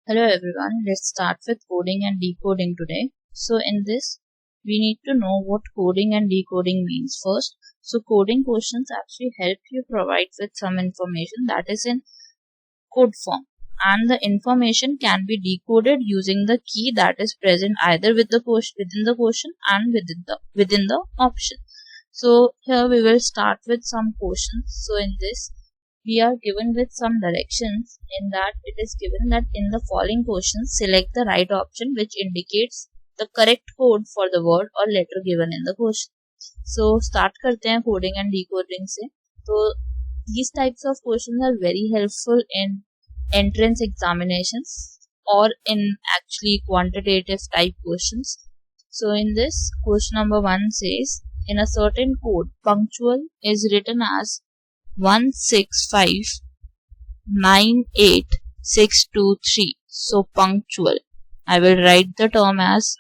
Hello everyone, let's start with coding and decoding today. So in this, we need to know what coding and decoding means first. So coding questions actually help you provide with some information that is in code form, and the information can be decoded using the key that is present either with the within the question and within the option. So here we will start with some questions. So in this, we are given with some directions. In that, it is given that in the following questions, select the right option which indicates the correct code for the word or letter given in the question. So start करते हैं coding and decoding से. So these types of questions are very helpful in entrance examinations or in actually quantitative type questions. So in this, question number 1 says, in a certain code, punctual is written as 1659863. So punctual, I will write the term as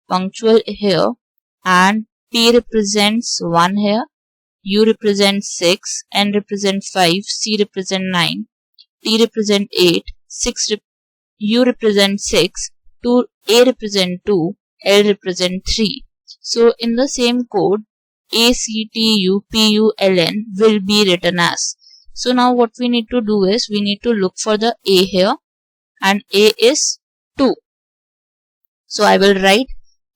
punctual here, and P represents 1 here, U represents 6, N represents 5, C represents 9, T represents 8, U represents 6, A represents 2, L represents 3. So in the same code, ACTUPULN will be written as. So now what we need to do is we need to look for the A here, and A is 2. So I will write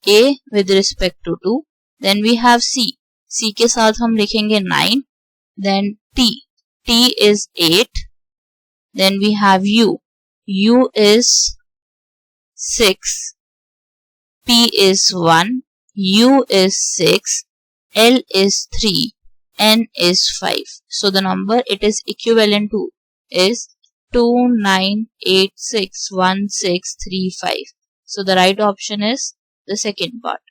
A with respect to 2. Then we have C. C के साथ हम लिखेंगे 9. Then T. T is 8. Then we have U. U is 6. P is 1. U is 6. L is 3, N is 5. So the number it is equivalent to is 29861635. So the right option is the second part.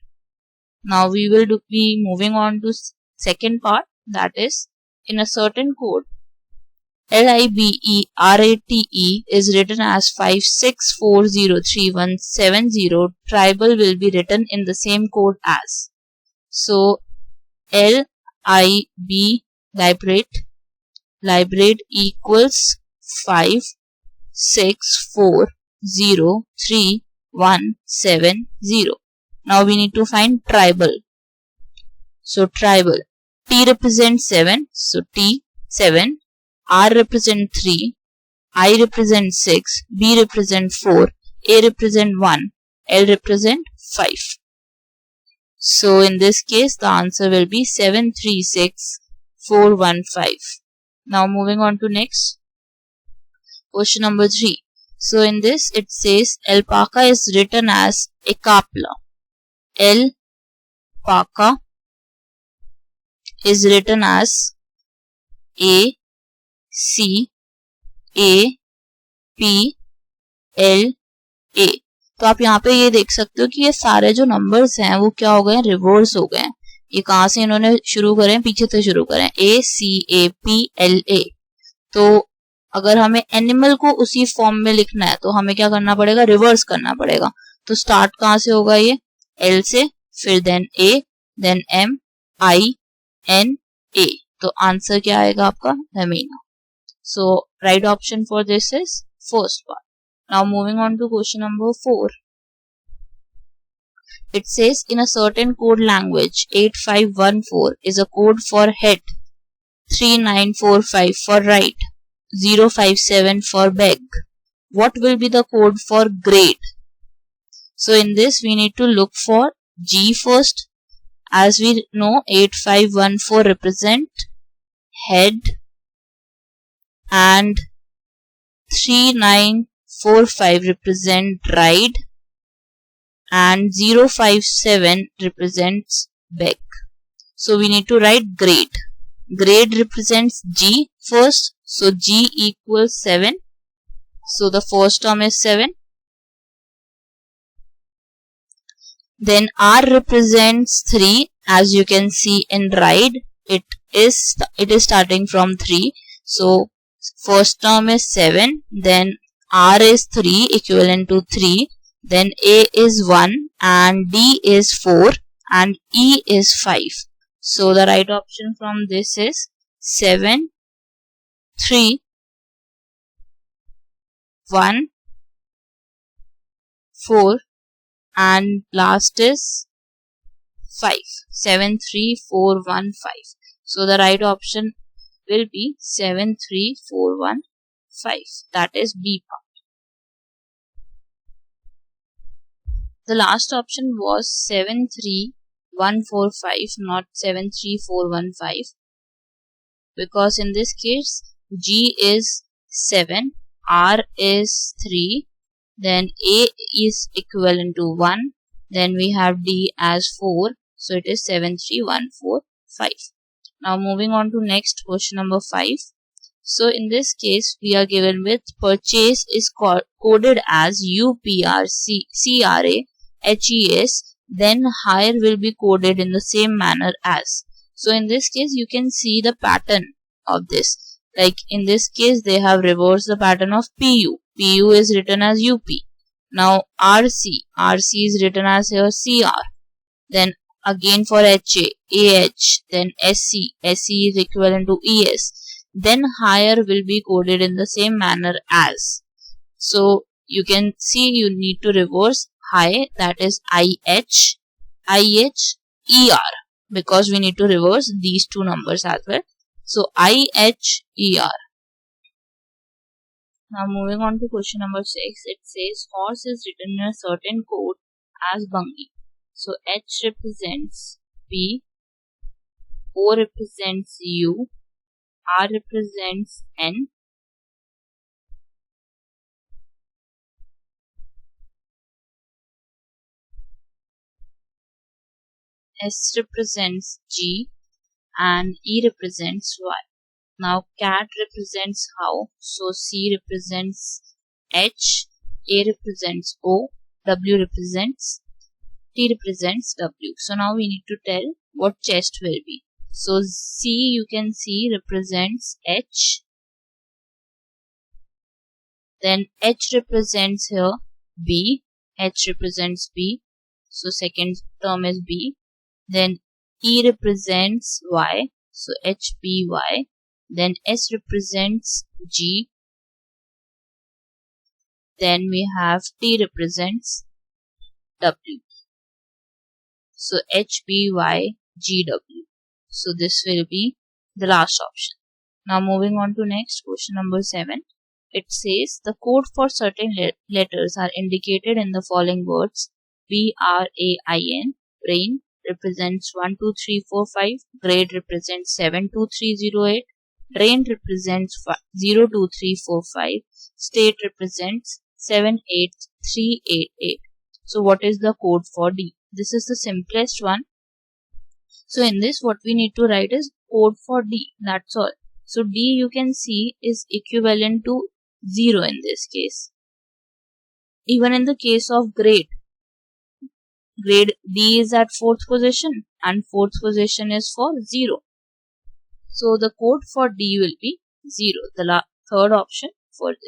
Now we will be moving on to second part, that is, in a certain code, LIBERATE is written as 5640370. Tribal will be written in the same code as. So LIB liberate equals 5640370. Now we need to find tribal. So tribal, T represents 7, so T 7, R represents 3, I represents 6, B represents 4, A represents 1, L represents 5. So in this case, the answer will be 736415. Now moving on to next. Question number 3. So in this, it says alpaca is written as acapla. Alpaca is written as A C A P L A. तो आप यहाँ पे ये देख सकते हो कि ये सारे जो नंबर्स हैं वो क्या हो गए हैं, रिवर्स हो गए हैं. ये कहाँ से इन्होंने शुरू करें, पीछे से शुरू करें, ACAPLA. तो अगर हमें एनिमल को उसी फॉर्म में लिखना है तो हमें क्या करना पड़ेगा, रिवर्स करना पड़ेगा. तो स्टार्ट कहाँ से होगा, ये L से, फिर then A, then M, I, N, A. तो आंसर क्या आएगा आपका, हमीना. So right option for this is first part. Now moving on to question number 4. It says in a certain code language, 8514 is a code for head, 3945 for right, 057 for beg. What will be the code for grade? So in this we need to look for G first. As we know, 8514 represent head and 3945 represent ride and 057 represents beg. So we need to write grade. Grade represents G first. So G equals 7. So the first term is 7. Then R represents 3. As you can see in ride, it is starting from 3. So first term is 7. Then R is 3, equivalent to 3. Then A is 1 and D is 4 and E is 5. So the right option from this is 7, 3, 1, 4 and last is 5. 73415. So the right option will be 73415. That is B part. The last option was 73145, not 73415, because in this case G is 7, R is 3, then A is equivalent to 1, then we have D as 4, so it is 73145. Now moving on to next question number 5. So in this case we are given with purchase is coded as UPRCRA HES, then hire will be coded in the same manner as. So in this case you can see the pattern of this. Like in this case they have reversed the pattern of PU. PU is written as UP. Now RC is written as here CR. Then again for HA, AH, then SC is equivalent to ES. Then hire will be coded in the same manner as. So you can see you need to reverse high, that is IH, ER, because we need to reverse these two numbers as well. So IH, ER. Now moving on to question number 6, it says horse is written in a certain code as Bungi. So H represents P, O represents U, R represents N, S represents G, and E represents Y. Now cat represents how, so C represents H, A represents O, W represents, T represents W. So now we need to tell what chest will be. So C you can see represents H, then H represents here B, H represents B, so second term is B, then E represents Y, so HBY, then S represents G, then we have T represents W, so HBYGW. So this will be the last option. Now moving on to next question number 7. It says the code for certain letters are indicated in the following words. BRAIN, brain represents 1, 2, 3, 4, 5. Grade represents 7, 2, 3, 0, 8. Drain represents 0, 2, 3, 4, 5. State represents 7, 8, 3, 8, 8. So what is the code for D? This is the simplest one. So in this what we need to write is code for D. That's all. So D you can see is equivalent to 0 in this case. Even in the case of grade D is at 4th position and 4th position is for 0. So the code for D will be 0. The third option for this.